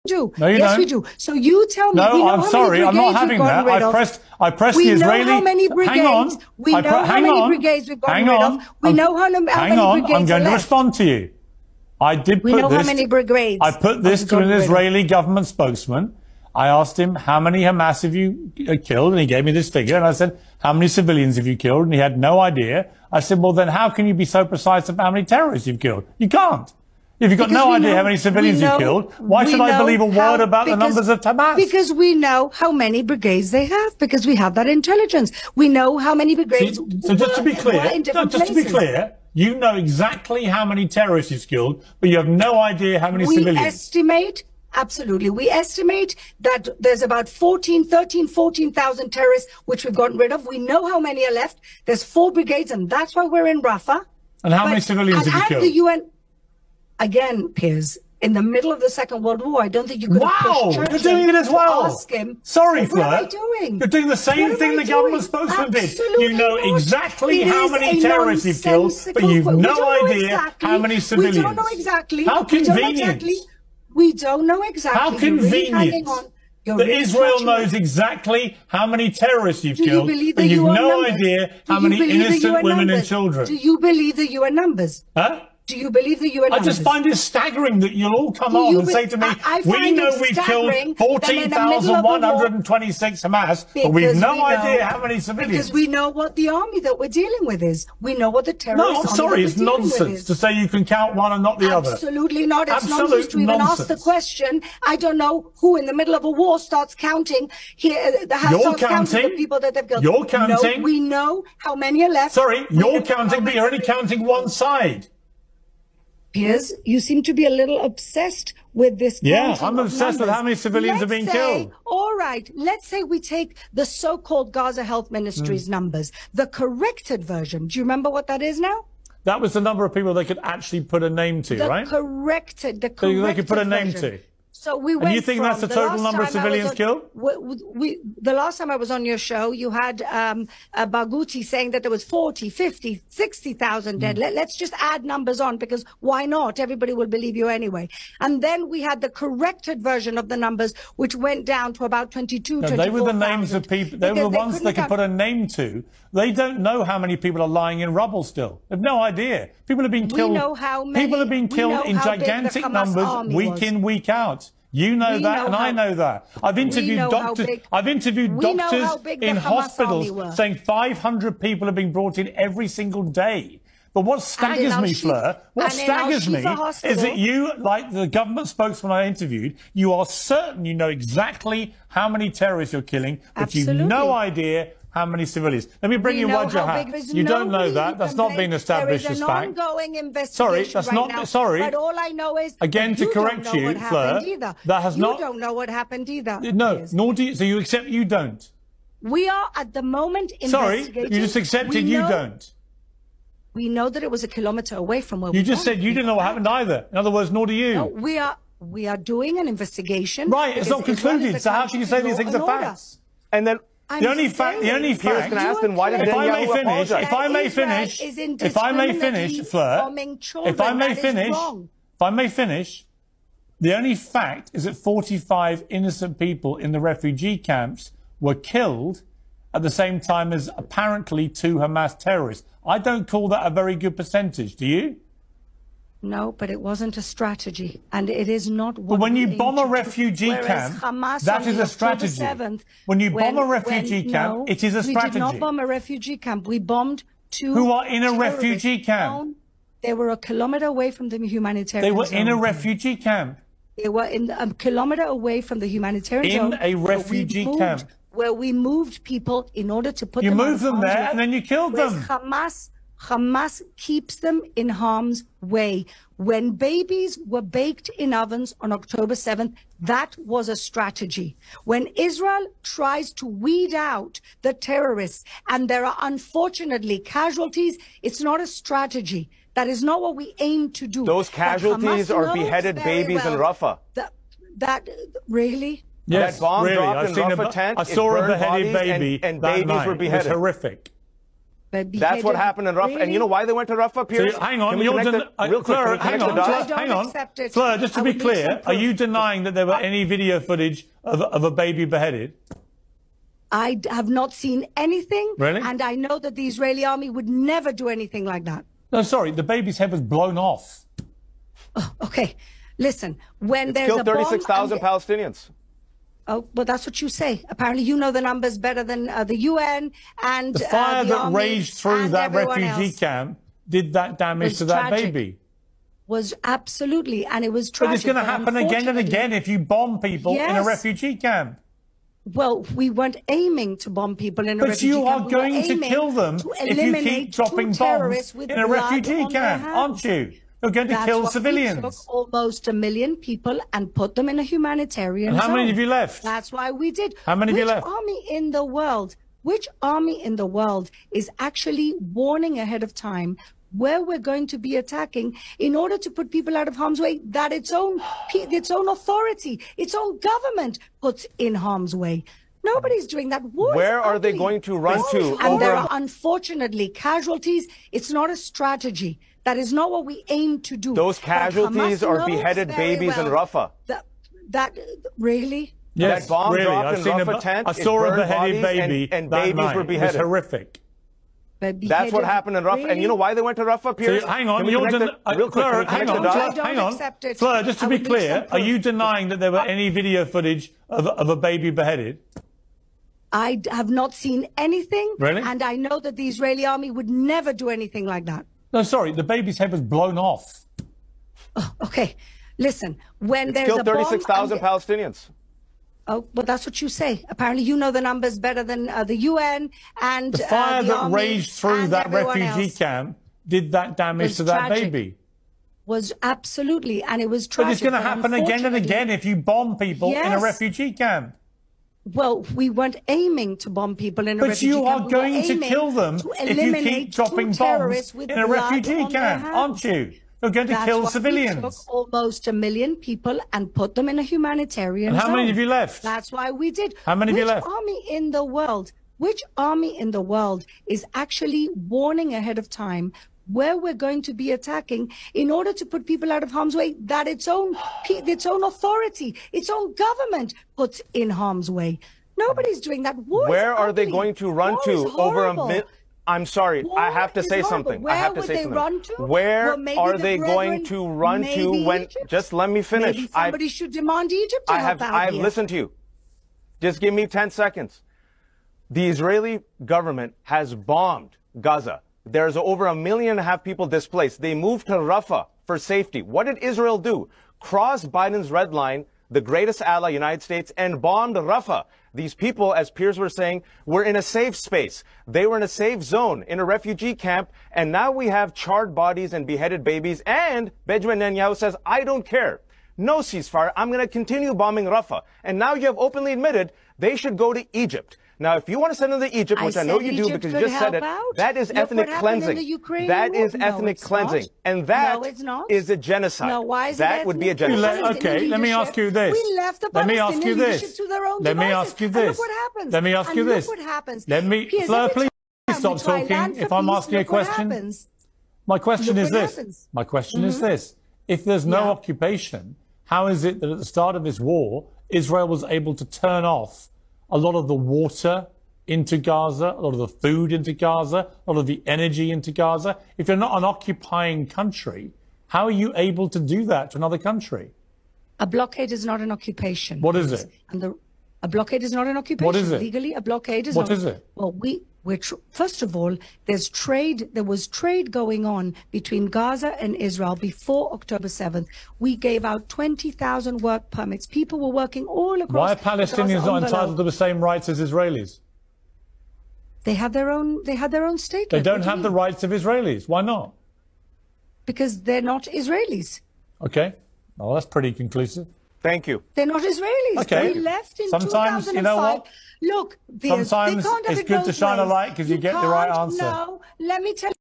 do. No, you yes, don't. we do. So you tell me. No, I'm sorry. I'm not having that. I pressed the Israeli. We know how many brigades. Hang on. We know how many brigades we've gotten rid of. We know how many brigades. Hang on. I'm going to respond to you. I did put this. We know how many brigades. I put this to an Israeli government spokesman. I asked him, how many Hamas have you killed? And he gave me this figure. And I said, how many civilians have you killed? And he had no idea. I said, well, then how can you be so precise about how many terrorists you've killed? You can't. If you've got no idea how many civilians you've killed, why should I believe a word about the numbers of Hamas? Because we know how many brigades they have, because we have that intelligence. We know how many brigades. So just to be clear, you know exactly how many terrorists you've killed, but you have no idea how many civilians. We estimate, absolutely, we estimate that there's about 14,000 terrorists, which we've gotten rid of. We know how many are left. There's 4 brigades, and that's why we're in Rafah. And how many civilians have you killed? The UN, again, Piers, in the middle of the Second World War, I don't think you could have pushed Churchill. You're doing it as well. Ask him, sorry, Fleur. What am I doing? You're doing the same thing the government spokesman did. You know exactly how many terrorists you've killed, but you've no idea how many civilians. We don't know exactly. How convenient. We don't know exactly. How convenient that Israel knows exactly how many terrorists you've killed, but you've no idea how many innocent women and children. Do you believe the UN numbers? Huh? Do you believe the UN numbers? I just find it staggering that you'll all come on and say to me, we know we've killed 14,126 Hamas, but we've no idea how many civilians. Because we know what the army that we're dealing with is. We know what the terrorists are. No, I'm sorry, it's nonsense to say you can count one and not the other. Absolutely not. It's nonsense to even ask the question. I don't know who in the middle of a war starts counting here. You're counting the people that they've killed. You're counting. No, we know how many are left. Sorry, you're counting, but you're only counting one side. Piers, you seem to be a little obsessed with this. Yeah, I'm obsessed with how many civilians are being killed. All right, let's say we take the so-called Gaza Health Ministry's numbers, the corrected version. Do you remember what that is now? That was the number of people they could actually put a name to, right? The corrected so they could put a name to. So we went. And you think that's the total number of civilians killed? The last time I was on your show, you had Barghouti saying that there was 40, 50, 60,000 dead. Let's just add numbers on, because why not? Everybody will believe you anyway. And then we had the corrected version of the numbers, which went down to about 22, 24,000. They were the names of people. They were the ones they could put a name to. They don't know how many people are lying in rubble still. They've no idea. People have been killed. We know how many. People have been killed in gigantic numbers, week in, week out. You know that, and I know that. I've interviewed doctors. I've interviewed doctors in hospitals saying 500 people have been brought in every single day. But what staggers me, Fleur, what staggers me is that you, like the government spokesman I interviewed, you are certain you know exactly how many terrorists you're killing, but you've no idea how many civilians. Let me bring you Wajah. You don't know that. That's not been established as fact. There is an ongoing investigation. Sorry, that's not. Sorry. But all I know is again to correct you, Fleur. That has not. You don't know what happened either. No, nor do you. So you accept you don't. We are at the moment investigating. Sorry, you just accepted you don't. We know that it was a kilometre away from where you just said you didn't know what happened either. In other words, nor do you. No, we are doing an investigation. Right, it's not concluded. So how can you say these things are facts? And then. The only fact, can ask them, why did if I may finish, Fleur, if I may finish, the only fact is that 45 innocent people in the refugee camps were killed at the same time as apparently 2 Hamas terrorists. I don't call that a very good percentage, do you? No, but it wasn't a strategy, and it is not. But when you bomb a refugee camp, that is a strategy. When you bomb a refugee camp, it is a strategy. We did not bomb a refugee camp. We bombed 2 who are in a refugee camp. They were a kilometre away from the humanitarian zone. They were in a refugee camp. They were a kilometre away from the humanitarian zone. In a refugee camp. Where we moved people in order to put them on harm's way. You moved them there and then you killed them. Hamas keeps them in harm's way. When babies were baked in ovens on October 7th, that was a strategy. When Israel tries to weed out the terrorists, and there are unfortunately casualties, it's not a strategy. That is not what we aim to do. Those casualties are beheaded babies in Rafah. Really? Yes, that bomb really. dropped in Rafah tent. I saw a beheaded baby and that babies night. were beheaded. It was horrific. That's what happened in Rafah. Really? And you know why they went to Rafah, Piers? So, hang on, Fleur, hang on. Fleur, just to be clear, are you denying that there were any video footage of a baby beheaded? I have not seen anything. Really? And I know that the Israeli army would never do anything like that. No, sorry, the baby's head was blown off. Oh, okay. Listen, when there's killed 36,000 Palestinians. Oh, well, that's what you say. Apparently, you know the numbers better than the UN and the fire the that army raged through that refugee camp did that damage to that baby. Was absolutely, and it was tragic. But it's going to happen again and again if you bomb people in a refugee camp. Well, we weren't aiming to bomb people in a refugee camp. But you are going to kill them if you keep dropping bombs in a refugee camp, aren't you? You're going to kill civilians. We took almost 1 million people and put them in a humanitarian zone. And how many have you left? That's why we did. How many have you left? Which army in the world is actually warning ahead of time where we're going to be attacking in order to put people out of harm's way that its own authority, its own government puts in harm's way? Nobody's doing that. Where are they going to run to? And there are unfortunately casualties. It's not a strategy. That is not what we aim to do. Those casualties are beheaded babies in Rafah. That really? Yes, that bomb really. dropped in Rafah tent. I saw a beheaded baby and babies were beheaded. It was horrific. That's what happened in Rafah. Really? And you know why they went to Rafah, Piers? So, hang on, Fleur, just to be clear, are you denying that there were any video footage of a baby beheaded? I have not seen anything. Really? And I know that the Israeli army would never do anything like that. No, sorry, the baby's head was blown off. Oh, okay. Listen, when there's killed 36,000 Palestinians. Oh, well, that's what you say. Apparently, you know the numbers better than the UN and the fire the that army raged through that refugee camp did that damage to that baby. Was absolutely, and it was tragic. But it's going to happen again and again if you bomb people in a refugee camp. Well, we weren't aiming to bomb people in a refugee camp. But you are going to kill them if you keep dropping bombs in a refugee camp, aren't you? You're going to kill civilians. We took almost 1 million people and put them in a humanitarian zone. And how many have you left? That's why we did. How many have you left? Which army in the world is actually warning ahead of time where we're going to be attacking in order to put people out of harm's way that its own authority, its own government puts in harm's way? Nobody's doing that. Where are they going to run to? I'm sorry, I have to say something. Where would they run to? Where are they going to run to when... Egypt? Just let me finish. Maybe somebody should demand Egypt to help out I've listened to you. Just give me 10 seconds. The Israeli government has bombed Gaza. There's over 1.5 million people displaced. They moved to Rafah for safety. What did Israel do? Cross Biden's red line, the greatest ally, United States, and bombed Rafah. These people, as Piers were saying, were in a safe space. They were in a safe zone, in a refugee camp, and now we have charred bodies and beheaded babies, and Benjamin Netanyahu says, I don't care. No ceasefire. I'm going to continue bombing Rafah. And now you have openly admitted they should go to Egypt. Now, if you want to send them to Egypt, which I know you do because you just said it, that is ethnic cleansing. That is ethnic cleansing. And that is a genocide. No, why is that would be a genocide. Okay, let me ask you this. We left the Palestinian leadership to their own Let me ask you this. And look what happens. Let me ask you this. Look what happens. Fleur, please stop talking if I'm asking a question. My question is this. My question is this. If there's no occupation, how is it that at the start of this war, Israel was able to turn off a lot of the water into Gaza, a lot of the food into Gaza, a lot of the energy into Gaza? If you're not an occupying country, how are you able to do that to another country? A blockade is not an occupation. What is it? A blockade is not an occupation. What is it? Legally, a blockade is not. What is it? Well, first of all, there was trade going on between Gaza and Israel before October 7th. We gave out 20,000 work permits. People were working all across. Why are Palestinians not entitled to the same rights as Israelis? They have their own state. They don't have the rights of Israelis. Why not? Because they're not Israelis. Okay. Well, that's pretty conclusive. Thank you. They're not Israelis. Okay. They left in Sometimes, 2005. you know what? Look, sometimes it's good to shine a light because you get the right answer. No, let me tell you.